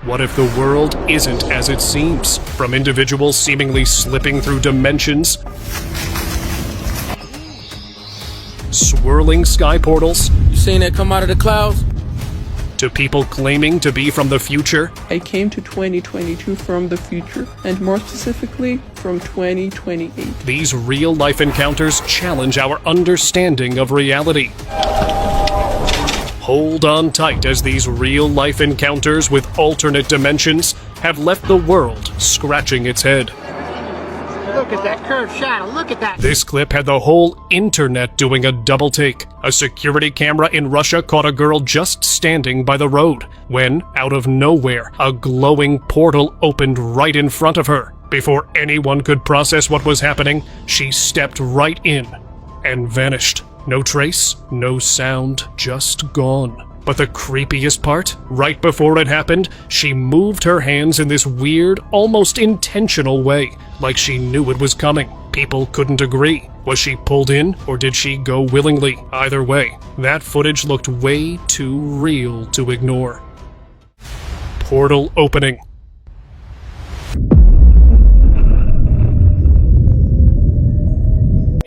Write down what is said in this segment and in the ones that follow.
What if the world isn't as it seems? From individuals seemingly slipping through dimensions, swirling sky portals, You seen that come out of the clouds? to people claiming to be from the future. I came to 2022 from the future, and more specifically, from 2028. These real-life encounters challenge our understanding of reality. Hold on tight as these real-life encounters with alternate dimensions have left the world scratching its head. Look at that curved shadow, look at that! This clip had the whole internet doing a double take. A security camera in Russia caught a girl just standing by the road when, out of nowhere, a glowing portal opened right in front of her. Before anyone could process what was happening, she stepped right in and vanished. No trace, no sound, just gone. But the creepiest part, right before it happened, she moved her hands in this weird, almost intentional way, like she knew it was coming. People couldn't agree. Was she pulled in, or did she go willingly? Either way, that footage looked way too real to ignore. Portal opening.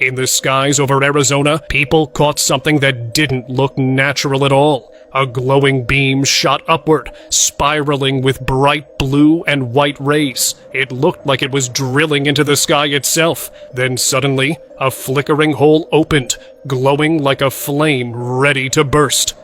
In the skies over Arizona, people caught something that didn't look natural at all. A glowing beam shot upward, spiraling with bright blue and white rays. It looked like it was drilling into the sky itself. Then suddenly, a flickering hole opened, glowing like a flame ready to burst.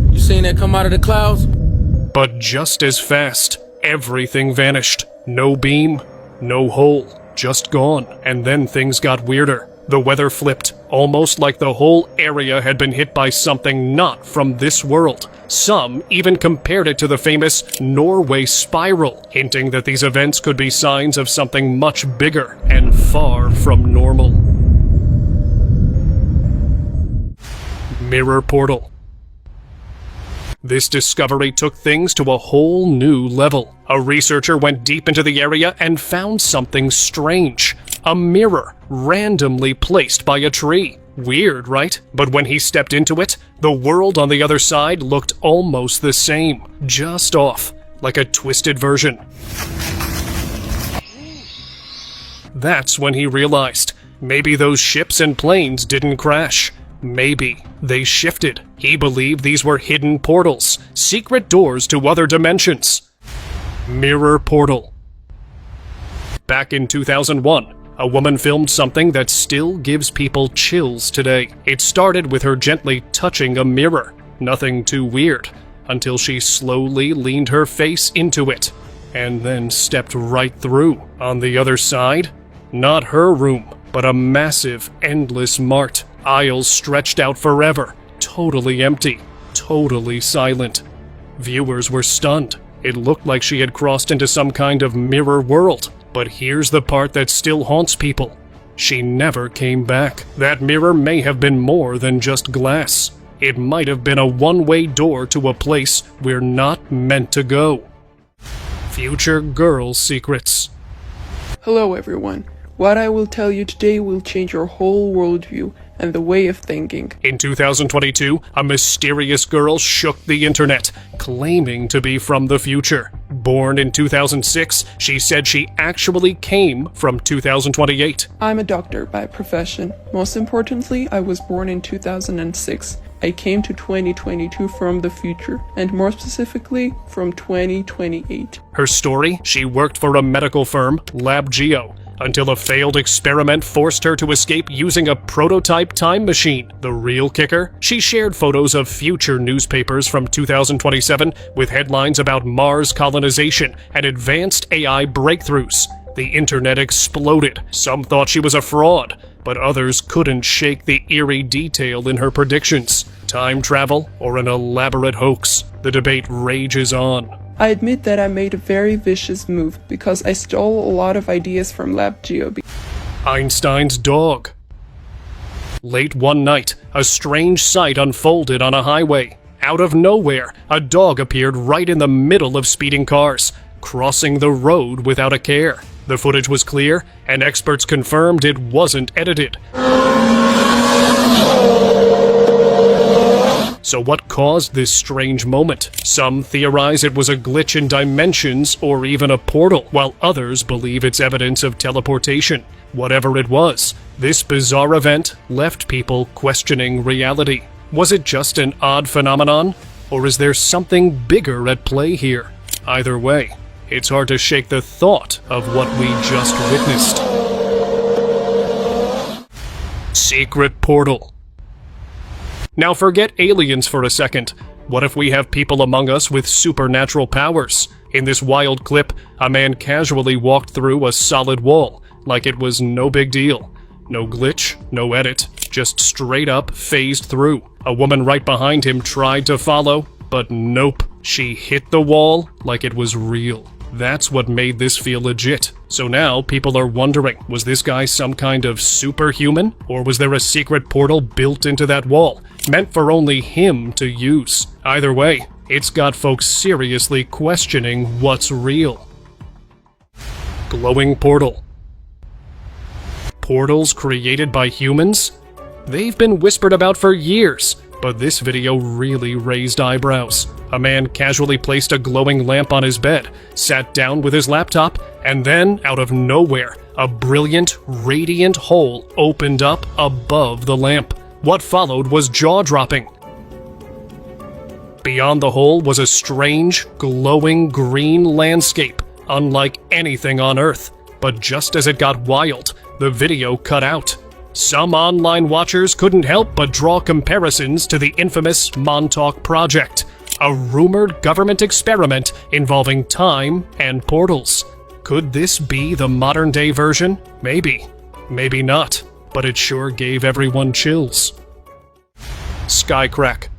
You seen that come out of the clouds? But just as fast, everything vanished. No beam, no hole. Just gone. And then things got weirder. The weather flipped, almost like the whole area had been hit by something not from this world. Some even compared it to the famous Norway spiral, hinting that these events could be signs of something much bigger and far from normal. Mirror portal. This discovery took things to a whole new level. A researcher went deep into the area and found something strange. A mirror, randomly placed by a tree. Weird, right? But when he stepped into it, the world on the other side looked almost the same. Just off, like a twisted version. That's when he realized, maybe those ships and planes didn't crash. Maybe they shifted. He believed these were hidden portals, secret doors to other dimensions. Mirror portal. Back in 2001, a woman filmed something that still gives people chills today. It started with her gently touching a mirror. Nothing too weird, until she slowly leaned her face into it, and then stepped right through. On the other side, not her room, but a massive, endless mart. Aisles stretched out forever, totally empty, totally silent. Viewers were stunned. It looked like she had crossed into some kind of mirror world. But here's the part that still haunts people. She never came back. That mirror may have been more than just glass. It might have been a one-way door to a place we're not meant to go. Future girl secrets. Hello everyone. What I will tell you today will change your whole worldview and the way of thinking. In 2022, a mysterious girl shook the internet, claiming to be from the future. Born in 2006, she said she actually came from 2028. I'm a doctor by profession. Most importantly, I was born in 2006. I came to 2022 from the future, and more specifically, from 2028. Her story? She worked for a medical firm, LabGeo, until a failed experiment forced her to escape using a prototype time machine. The real kicker? She shared photos of future newspapers from 2027 with headlines about Mars colonization and advanced AI breakthroughs. The internet exploded. Some thought she was a fraud, but others couldn't shake the eerie detail in her predictions. Time travel or an elaborate hoax? The debate rages on. I admit that I made a very vicious move because I stole a lot of ideas from LabGeo. Einstein's dog. Late one night, a strange sight unfolded on a highway. Out of nowhere, a dog appeared right in the middle of speeding cars, crossing the road without a care. The footage was clear, and experts confirmed it wasn't edited. So what caused this strange moment? Some theorize it was a glitch in dimensions or even a portal, while others believe it's evidence of teleportation. Whatever it was, this bizarre event left people questioning reality. Was it just an odd phenomenon? Or is there something bigger at play here? Either way, it's hard to shake the thought of what we just witnessed. Secret portal. Now forget aliens for a second. What if we have people among us with supernatural powers? In this wild clip, a man casually walked through a solid wall, like it was no big deal. No glitch, no edit, just straight up phased through. A woman right behind him tried to follow, but nope. She hit the wall like it was real. That's what made this feel legit. So now people are wondering, was this guy some kind of superhuman? Or was there a secret portal built into that wall, meant for only him to use? Either way, it's got folks seriously questioning what's real. Glowing portal. Portals created by humans? They've been whispered about for years, but this video really raised eyebrows. A man casually placed a glowing lamp on his bed, sat down with his laptop, and then, out of nowhere, a brilliant, radiant hole opened up above the lamp. What followed was jaw-dropping. Beyond the hole was a strange, glowing green landscape, unlike anything on Earth. But just as it got wild, the video cut out. Some online watchers couldn't help but draw comparisons to the infamous Montauk Project, a rumored government experiment involving time and portals. Could this be the modern-day version? Maybe. Maybe not. But it sure gave everyone chills. Skycrack.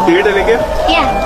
Yeah.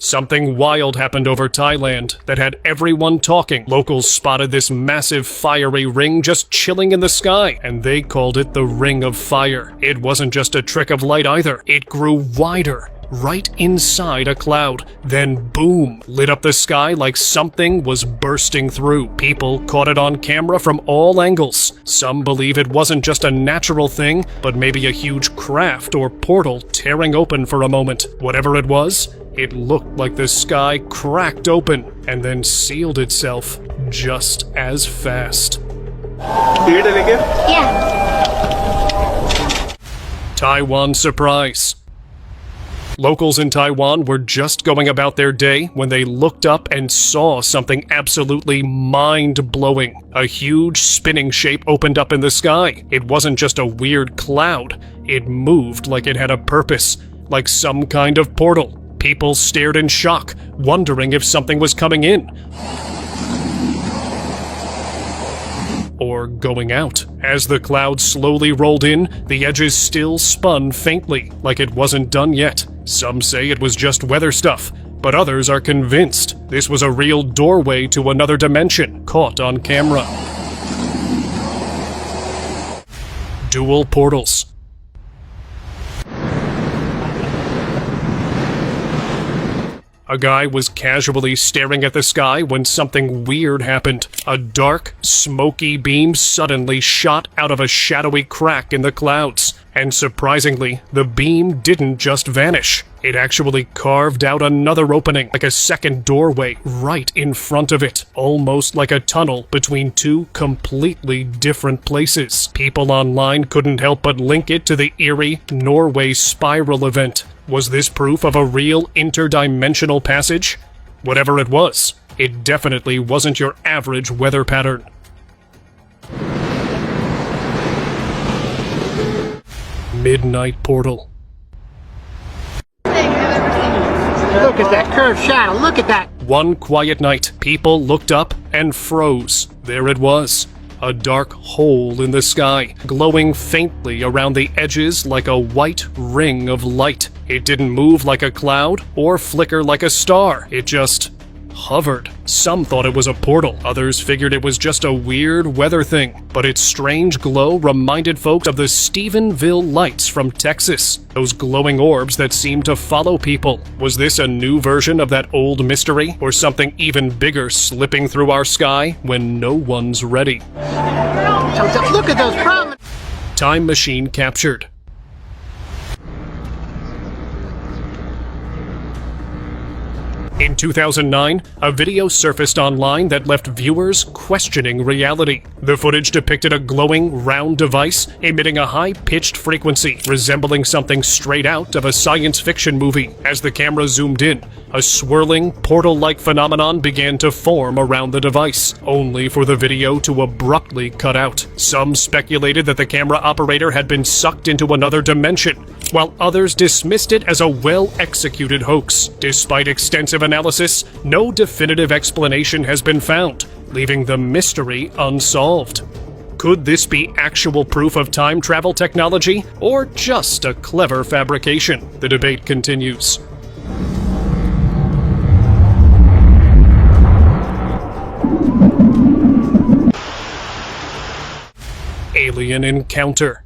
Something wild happened over Thailand that had everyone talking. Locals spotted this massive fiery ring just chilling in the sky, and they called it the Ring of Fire. It wasn't just a trick of light either. It grew wider, right inside a cloud. Then boom, lit up the sky like something was bursting through. People caught it on camera from all angles. Some believe it wasn't just a natural thing, but maybe a huge craft or portal tearing open for a moment. Whatever it was, it looked like the sky cracked open and then sealed itself just as fast. Yeah. Taiwan surprise. Locals in Taiwan were just going about their day when they looked up and saw something absolutely mind-blowing. A huge spinning shape opened up in the sky. It wasn't just a weird cloud. It moved like it had a purpose, like some kind of portal. People stared in shock, wondering if something was coming in or going out. As the cloud slowly rolled in, the edges still spun faintly, like it wasn't done yet. Some say it was just weather stuff, but others are convinced this was a real doorway to another dimension, caught on camera. Dual portals. A guy was casually staring at the sky when something weird happened. A dark, smoky beam suddenly shot out of a shadowy crack in the clouds. And surprisingly, the beam didn't just vanish. It actually carved out another opening, like a second doorway, right in front of it. Almost like a tunnel between two completely different places. People online couldn't help but link it to the eerie Norway spiral event. Was this proof of a real interdimensional passage? Whatever it was, it definitely wasn't your average weather pattern. Midnight portal. Look at that curved shadow. Look at that. One quiet night, people looked up and froze. There it was. A dark hole in the sky, glowing faintly around the edges like a white ring of light. It didn't move like a cloud or flicker like a star. It just hovered. Some thought it was a portal. Others figured it was just a weird weather thing. But its strange glow reminded folks of the Stephenville lights from Texas. Those glowing orbs that seemed to follow people. Was this a new version of that old mystery? Or something even bigger slipping through our sky when no one's ready? Look at those prominent. Time machine captured. In 2009, a video surfaced online that left viewers questioning reality. The footage depicted a glowing, round device emitting a high-pitched frequency resembling something straight out of a science fiction movie. As the camera zoomed in, a swirling, portal-like phenomenon began to form around the device, only for the video to abruptly cut out. Some speculated that the camera operator had been sucked into another dimension, while others dismissed it as a well-executed hoax. Despite extensive analysis, no definitive explanation has been found, leaving the mystery unsolved. Could this be actual proof of time travel technology, or just a clever fabrication? The debate continues. Alien encounter.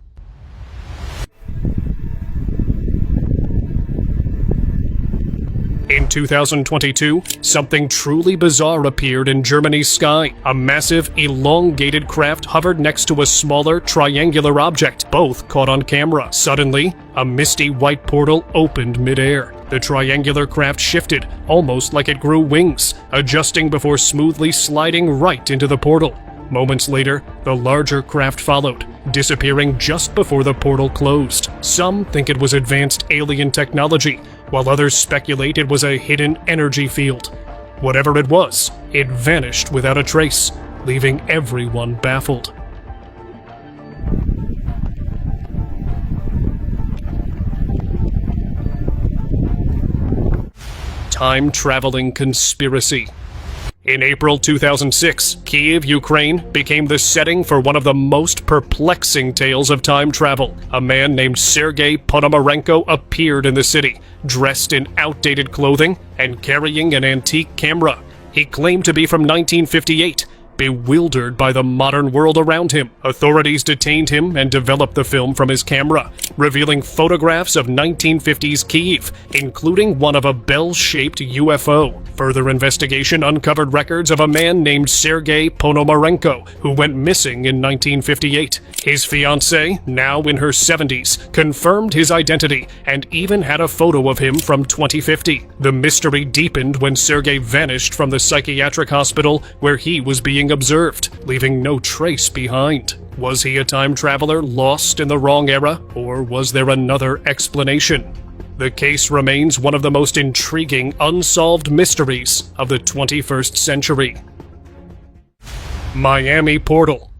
In 2022, something truly bizarre appeared in Germany's sky. A massive, elongated craft hovered next to a smaller, triangular object, both caught on camera. Suddenly, a misty white portal opened midair. The triangular craft shifted, almost like it grew wings, adjusting before smoothly sliding right into the portal. Moments later, the larger craft followed, disappearing just before the portal closed. Some think it was advanced alien technology, while others speculate it was a hidden energy field. Whatever it was, it vanished without a trace, leaving everyone baffled. Time-traveling conspiracy. In April 2006, Kyiv, Ukraine, became the setting for one of the most perplexing tales of time travel. A man named Sergei Ponomarenko appeared in the city, dressed in outdated clothing and carrying an antique camera. He claimed to be from 1958. Bewildered by the modern world around him, authorities detained him and developed the film from his camera, revealing photographs of 1950s Kyiv, including one of a bell-shaped UFO. Further investigation uncovered records of a man named Sergei Ponomarenko, who went missing in 1958. His fiancée, now in her 70s, confirmed his identity and even had a photo of him from 2050. The mystery deepened when Sergei vanished from the psychiatric hospital where he was being observed, leaving no trace behind. Was he a time traveler lost in the wrong era, or was there another explanation? The case remains one of the most intriguing unsolved mysteries of the 21st century. Miami Portal.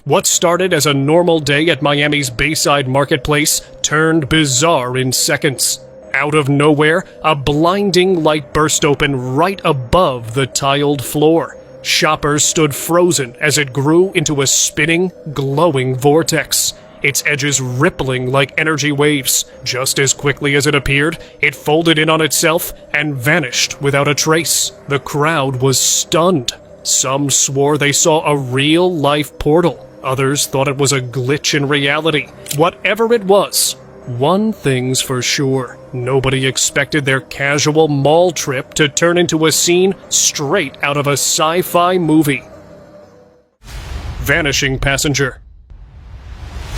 What started as a normal day at Miami's Bayside Marketplace turned bizarre in seconds. Out of nowhere, a blinding light burst open right above the tiled floor. Shoppers stood frozen as it grew into a spinning, glowing vortex, its edges rippling like energy waves. Just as quickly as it appeared, it folded in on itself and vanished without a trace. The crowd was stunned. Some swore they saw a real-life portal. Others thought it was a glitch in reality. Whatever it was, one thing's for sure. Nobody expected their casual mall trip to turn into a scene straight out of a sci-fi movie. Vanishing passenger.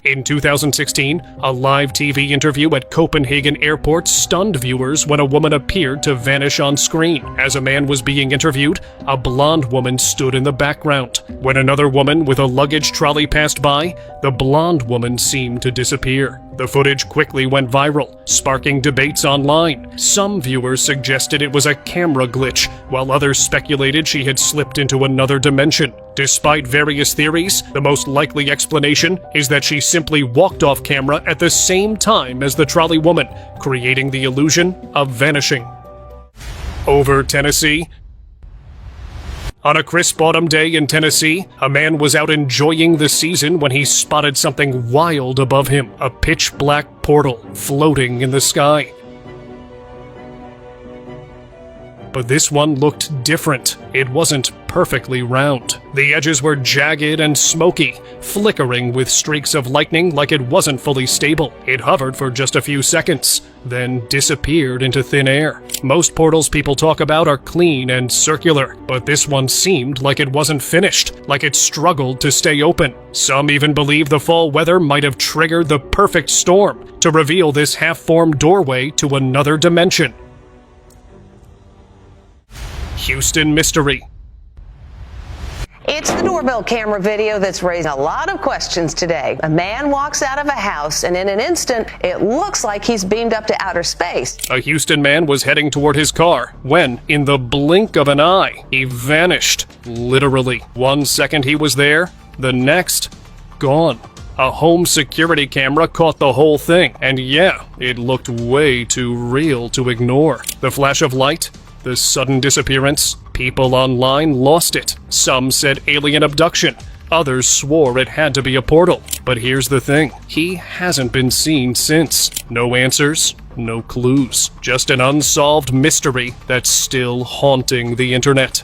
In 2016, a live TV interview at Copenhagen Airport stunned viewers when a woman appeared to vanish on screen. As a man was being interviewed, a blonde woman stood in the background. When another woman with a luggage trolley passed by, the blonde woman seemed to disappear. The footage quickly went viral, sparking debates online. Some viewers suggested it was a camera glitch, while others speculated she had slipped into another dimension. Despite various theories, the most likely explanation is that she simply walked off camera at the same time as the trolley woman, creating the illusion of vanishing. Over Tennessee. On a crisp autumn day in Tennessee, a man was out enjoying the season when he spotted something wild above him, a pitch-black portal floating in the sky. But this one looked different. It wasn't perfectly round. The edges were jagged and smoky, flickering with streaks of lightning like it wasn't fully stable. It hovered for just a few seconds, then disappeared into thin air. Most portals people talk about are clean and circular, but this one seemed like it wasn't finished, like it struggled to stay open. Some even believe the fall weather might have triggered the perfect storm to reveal this half-formed doorway to another dimension. Houston mystery. It's the doorbell camera video that's raised a lot of questions today. A man walks out of a house, and in an instant, it looks like he's beamed up to outer space. A Houston man was heading toward his car when, in the blink of an eye, he vanished. Literally. 1 second he was there, the next, gone. A home security camera caught the whole thing, and yeah, it looked way too real to ignore. The flash of light, the sudden disappearance, people online lost it. Some said alien abduction, others swore it had to be a portal. But here's the thing, he hasn't been seen since. No answers, no clues, just an unsolved mystery that's still haunting the internet.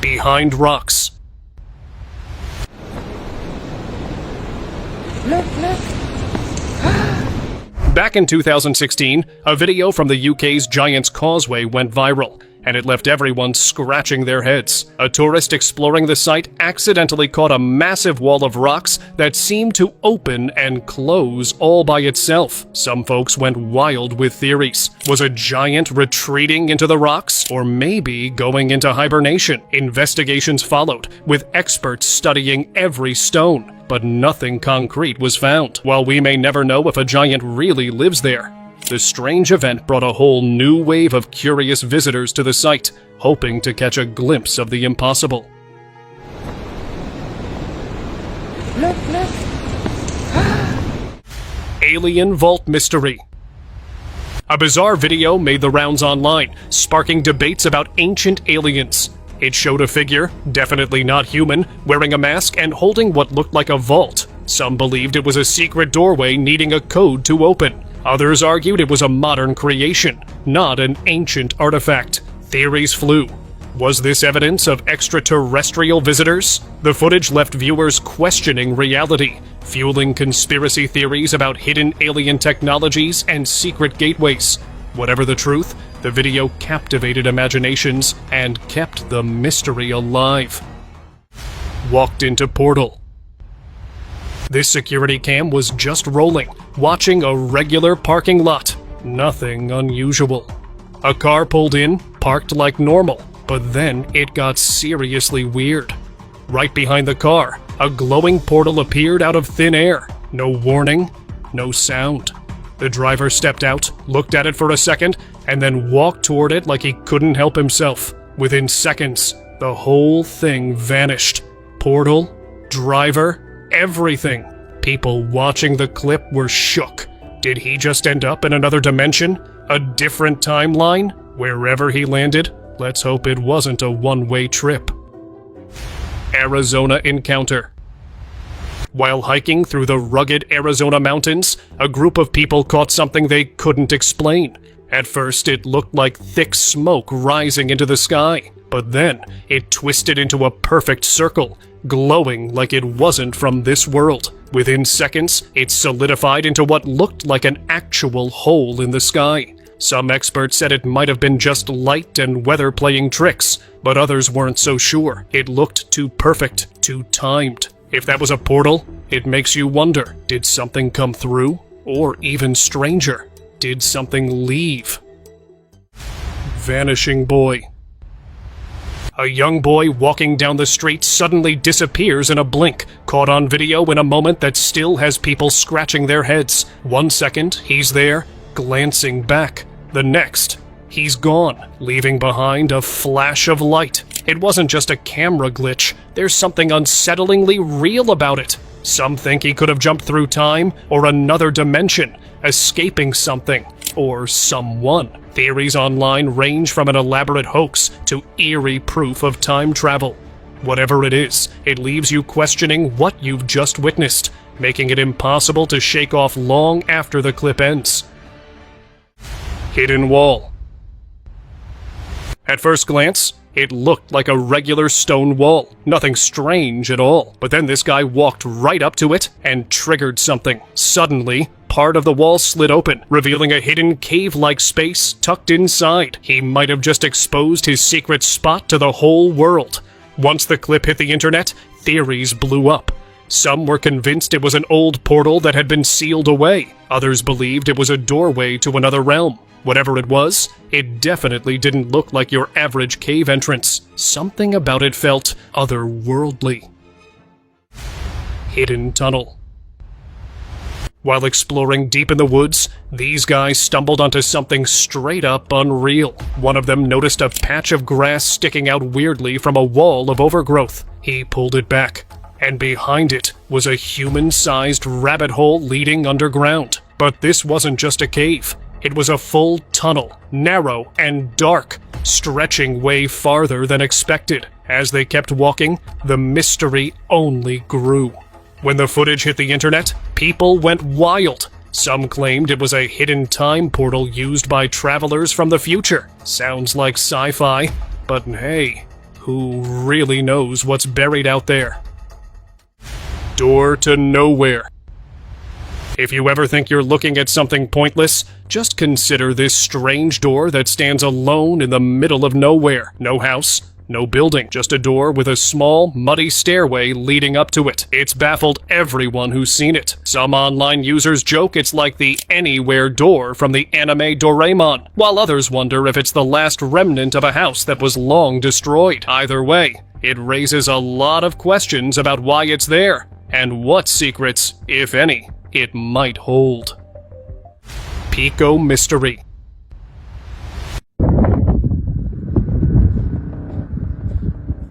Behind rocks. Look. Back in 2016, a video from the UK's Giant's Causeway went viral, and it left everyone scratching their heads. A tourist exploring the site accidentally caught a massive wall of rocks that seemed to open and close all by itself. Some folks went wild with theories. Was a giant retreating into the rocks, or maybe going into hibernation? Investigations followed, with experts studying every stone, but nothing concrete was found. While we may never know if a giant really lives there, the strange event brought a whole new wave of curious visitors to the site, hoping to catch a glimpse of the impossible. Look. Alien Vault Mystery. A bizarre video made the rounds online, sparking debates about ancient aliens. It showed a figure, definitely not human, wearing a mask and holding what looked like a vault. Some believed it was a secret doorway needing a code to open. Others argued it was a modern creation, not an ancient artifact. Theories flew. Was this evidence of extraterrestrial visitors? The footage left viewers questioning reality, fueling conspiracy theories about hidden alien technologies and secret gateways. Whatever the truth, the video captivated imaginations and kept the mystery alive. Walked into portal. This security cam was just rolling, watching a regular parking lot. Nothing unusual. A car pulled in, parked like normal, but then it got seriously weird. Right behind the car, a glowing portal appeared out of thin air. No warning, no sound. The driver stepped out, looked at it for a second, and then walked toward it like he couldn't help himself. Within seconds, the whole thing vanished. Portal, driver, everything. People watching the clip were shook. Did he just end up in another dimension? A different timeline? Wherever he landed, let's hope it wasn't a one-way trip. Arizona encounter. While hiking through the rugged Arizona mountains, a group of people caught something they couldn't explain. At first, it looked like thick smoke rising into the sky, but then it twisted into a perfect circle, glowing like it wasn't from this world. Within seconds, it solidified into what looked like an actual hole in the sky. Some experts said it might have been just light and weather playing tricks, but others weren't so sure. It looked too perfect, too timed. If that was a portal, it makes you wonder, did something come through? Or even stranger, did something leave? Vanishing boy. A young boy walking down the street suddenly disappears in a blink, caught on video in a moment that still has people scratching their heads. 1 second, he's there, glancing back. The next, he's gone, leaving behind a flash of light. It wasn't just a camera glitch. There's something unsettlingly real about it. Some think he could have jumped through time or another dimension, escaping something or someone. Theories online range from an elaborate hoax to eerie proof of time travel. Whatever it is, it leaves you questioning what you've just witnessed, making it impossible to shake off long after the clip ends. Hidden wall. At first glance, it looked like a regular stone wall. Nothing strange at all. But then this guy walked right up to it and triggered something. Suddenly, part of the wall slid open, revealing a hidden cave-like space tucked inside. He might have just exposed his secret spot to the whole world. Once the clip hit the internet, theories blew up. Some were convinced it was an old portal that had been sealed away. Others believed it was a doorway to another realm. Whatever it was, it definitely didn't look like your average cave entrance. Something about it felt otherworldly. Hidden tunnel. While exploring deep in the woods, these guys stumbled onto something straight up unreal. One of them noticed a patch of grass sticking out weirdly from a wall of overgrowth. He pulled it back, and behind it was a human-sized rabbit hole leading underground. But this wasn't just a cave. It was a full tunnel, narrow and dark, stretching way farther than expected. As they kept walking, the mystery only grew. When the footage hit the internet, people went wild. Some claimed it was a hidden time portal used by travelers from the future. Sounds like sci-fi, but hey, who really knows what's buried out there? Door to nowhere. If you ever think you're looking at something pointless, just consider this strange door that stands alone in the middle of nowhere. No house, no building, just a door with a small, muddy stairway leading up to it. It's baffled everyone who's seen it. Some online users joke it's like the Anywhere door from the anime Doraemon, while others wonder if it's the last remnant of a house that was long destroyed. Either way, it raises a lot of questions about why it's there, and what secrets, if any, it might hold. Pico Mystery.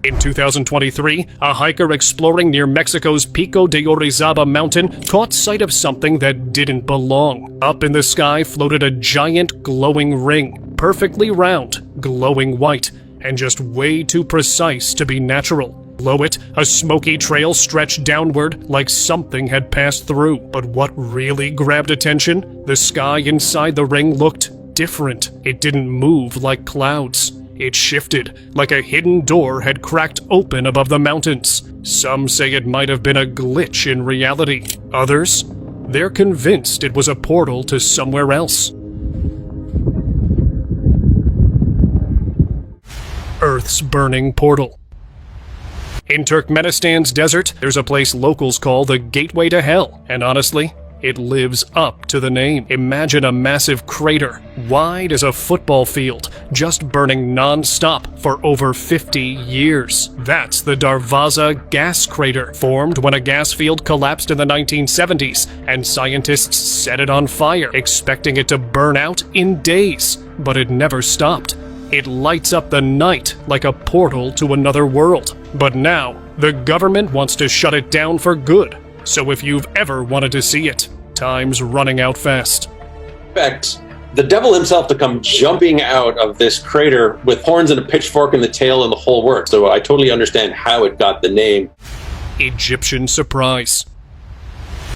In 2023, a hiker exploring near Mexico's Pico de Orizaba mountain caught sight of something that didn't belong. Up in the sky floated a giant glowing ring, perfectly round, glowing white, and just way too precise to be natural. Below it, a smoky trail stretched downward like something had passed through. But what really grabbed attention? The sky inside the ring looked different. It didn't move like clouds. It shifted, like a hidden door had cracked open above the mountains. Some say it might have been a glitch in reality. Others, they're convinced it was a portal to somewhere else. Earth's burning portal. In Turkmenistan's desert, there's a place locals call the Gateway to Hell, and honestly, it lives up to the name. Imagine a massive crater, wide as a football field, just burning non-stop for over 50 years. That's the Darvaza gas crater, formed when a gas field collapsed in the 1970s, and scientists set it on fire, expecting it to burn out in days. But it never stopped. It lights up the night like a portal to another world. But now, the government wants to shut it down for good. So if you've ever wanted to see it, time's running out fast. Expect the devil himself to come jumping out of this crater with horns and a pitchfork in the tail and the whole work. So I totally understand how it got the name. Egyptian surprise.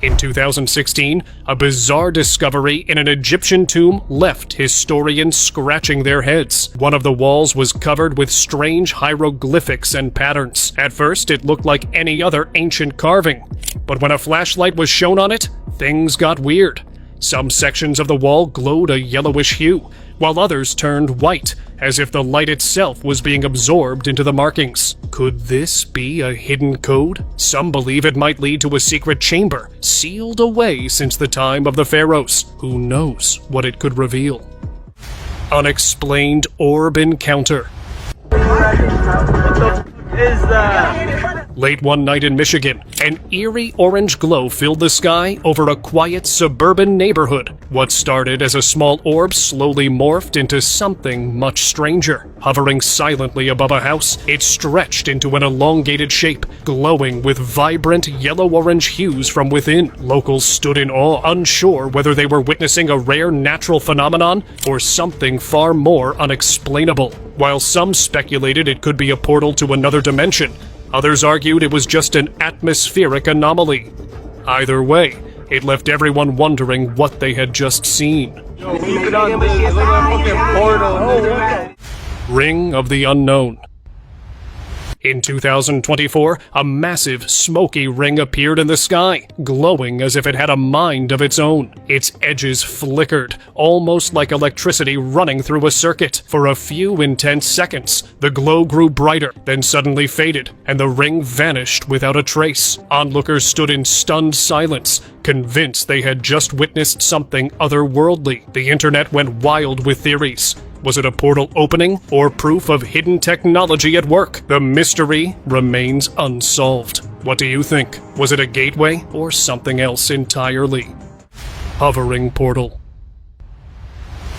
In 2016, a bizarre discovery in an Egyptian tomb left historians scratching their heads. One of the walls was covered with strange hieroglyphics and patterns. At first, it looked like any other ancient carving. But when a flashlight was shown on it, things got weird. Some sections of the wall glowed a yellowish hue, while others turned white, as if the light itself was being absorbed into the markings. Could this be a hidden code? Some believe it might lead to a secret chamber, sealed away since the time of the pharaohs. Who knows what it could reveal? Unexplained orb encounter. Late one night in Michigan, an eerie orange glow filled the sky over a quiet suburban neighborhood. What started as a small orb slowly morphed into something much stranger. Hovering silently above a house, it stretched into an elongated shape, glowing with vibrant yellow-orange hues from within. Locals stood in awe, unsure whether they were witnessing a rare natural phenomenon or something far more unexplainable. While some speculated it could be a portal to another dimension, others argued it was just an atmospheric anomaly. Either way, it left everyone wondering what they had just seen. Ring of the Unknown. In 2024, a massive, smoky ring appeared in the sky, glowing as if it had a mind of its own. Its edges flickered, almost like electricity running through a circuit. For a few intense seconds, the glow grew brighter, then suddenly faded, and the ring vanished without a trace. Onlookers stood in stunned silence, convinced they had just witnessed something otherworldly. The internet went wild with theories. Was it a portal opening or proof of hidden technology at work? The mystery remains unsolved. What do you think? Was it a gateway or something else entirely? Hovering portal.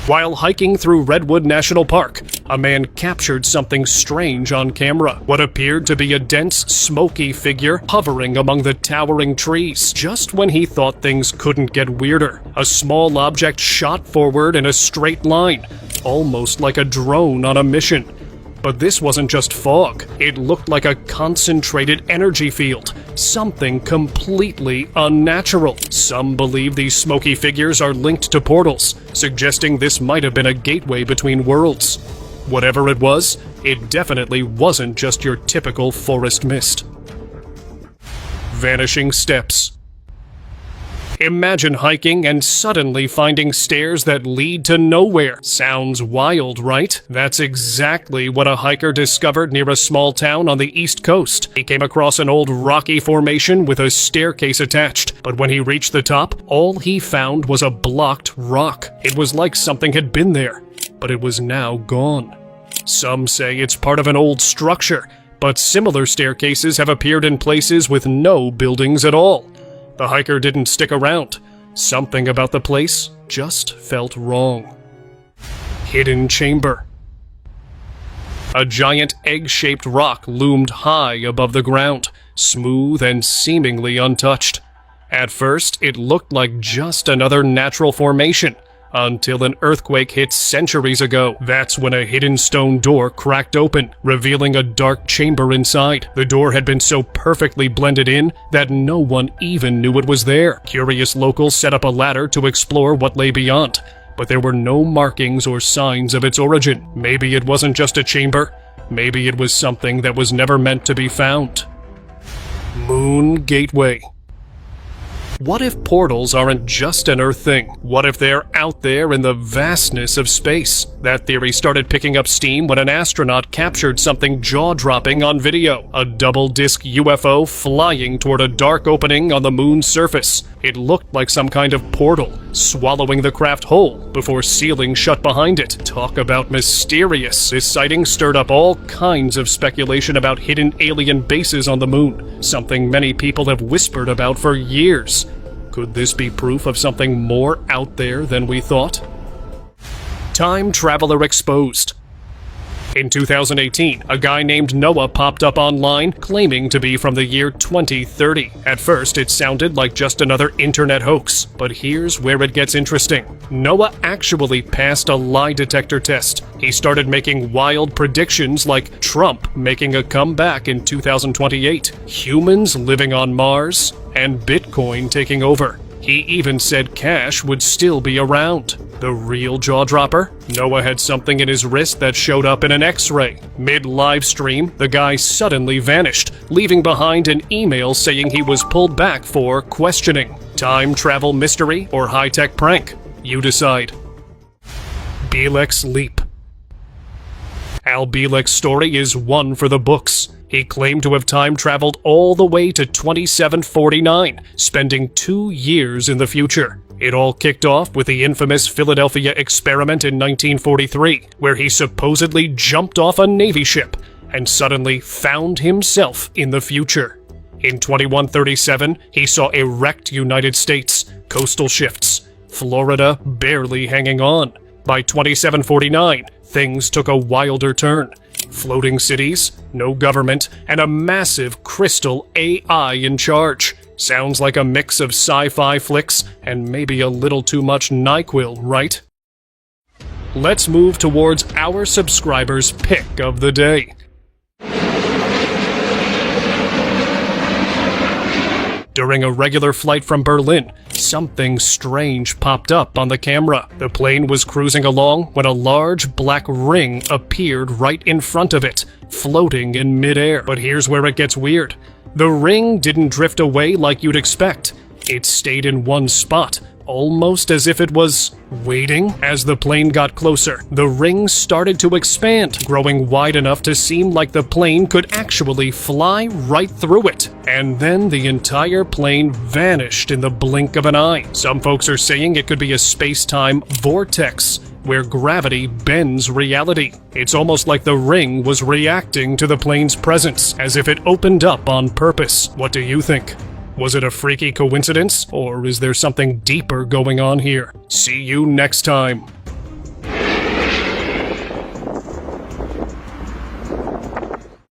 While hiking through Redwood National Park, a man captured something strange on camera. What appeared to be a dense, smoky figure hovering among the towering trees. Just when he thought things couldn't get weirder, a small object shot forward in a straight line, almost like a drone on a mission. But this wasn't just fog. It looked like a concentrated energy field, something completely unnatural. Some believe these smoky figures are linked to portals, suggesting this might have been a gateway between worlds. Whatever it was, it definitely wasn't just your typical forest mist. Vanishing steps. Imagine hiking and suddenly finding stairs that lead to nowhere. Sounds wild, right? That's exactly what a hiker discovered near a small town on the East Coast. He came across an old rocky formation with a staircase attached, but when he reached the top, all he found was a blocked rock. It was like something had been there, but it was now gone. Some say it's part of an old structure, but similar staircases have appeared in places with no buildings at all. The hiker didn't stick around. Something about the place just felt wrong. Hidden chamber. A giant egg-shaped rock loomed high above the ground, smooth and seemingly untouched. At first, it looked like just another natural formation, until an earthquake hit centuries ago. That's when a hidden stone door cracked open, revealing a dark chamber inside. The door had been so perfectly blended in that no one even knew it was there. Curious locals set up a ladder to explore what lay beyond, but there were no markings or signs of its origin. Maybe it wasn't just a chamber. Maybe it was something that was never meant to be found. Moon Gateway. What if portals aren't just an Earth thing? What if they're out there in the vastness of space? That theory started picking up steam when an astronaut captured something jaw-dropping on video. A double-disc UFO flying toward a dark opening on the moon's surface. It looked like some kind of portal, swallowing the craft whole before sealing shut behind it. Talk about mysterious. This sighting stirred up all kinds of speculation about hidden alien bases on the moon, something many people have whispered about for years. Could this be proof of something more out there than we thought? Time traveler exposed. In 2018, a guy named Noah popped up online claiming to be from the year 2030. At first, it sounded like just another internet hoax, but here's where it gets interesting. Noah actually passed a lie detector test. He started making wild predictions like Trump making a comeback in 2028, humans living on Mars, and Bitcoin taking over. He even said cash would still be around. The real jaw-dropper? Noah had something in his wrist that showed up in an X-ray. Mid-live stream, the guy suddenly vanished, leaving behind an email saying he was pulled back for questioning. Time travel mystery or high-tech prank? You decide. Bielek's Leap. Al Bielek's story is one for the books. He claimed to have time-traveled all the way to 2749, spending 2 years in the future. It all kicked off with the infamous Philadelphia experiment in 1943, where he supposedly jumped off a Navy ship and suddenly found himself in the future. In 2137, he saw a wrecked United States, coastal shifts, Florida barely hanging on. By 2749, things took a wilder turn. Floating cities, no government, and a massive crystal AI in charge. Sounds like a mix of sci-fi flicks and maybe a little too much NyQuil, right? Let's move towards our subscribers' pick of the day. During a regular flight from Berlin, something strange popped up on the camera. The plane was cruising along when a large black ring appeared right in front of it, floating in midair. But here's where it gets weird. The ring didn't drift away like you'd expect. It stayed in one spot, almost as if it was waiting. As the plane got closer, the ring started to expand, growing wide enough to seem like the plane could actually fly right through it. And then the entire plane vanished in the blink of an eye. Some folks are saying it could be a space-time vortex, where gravity bends reality. It's almost like the ring was reacting to the plane's presence, as if it opened up on purpose. What do you think? Was it a freaky coincidence, or is there something deeper going on here? See you next time.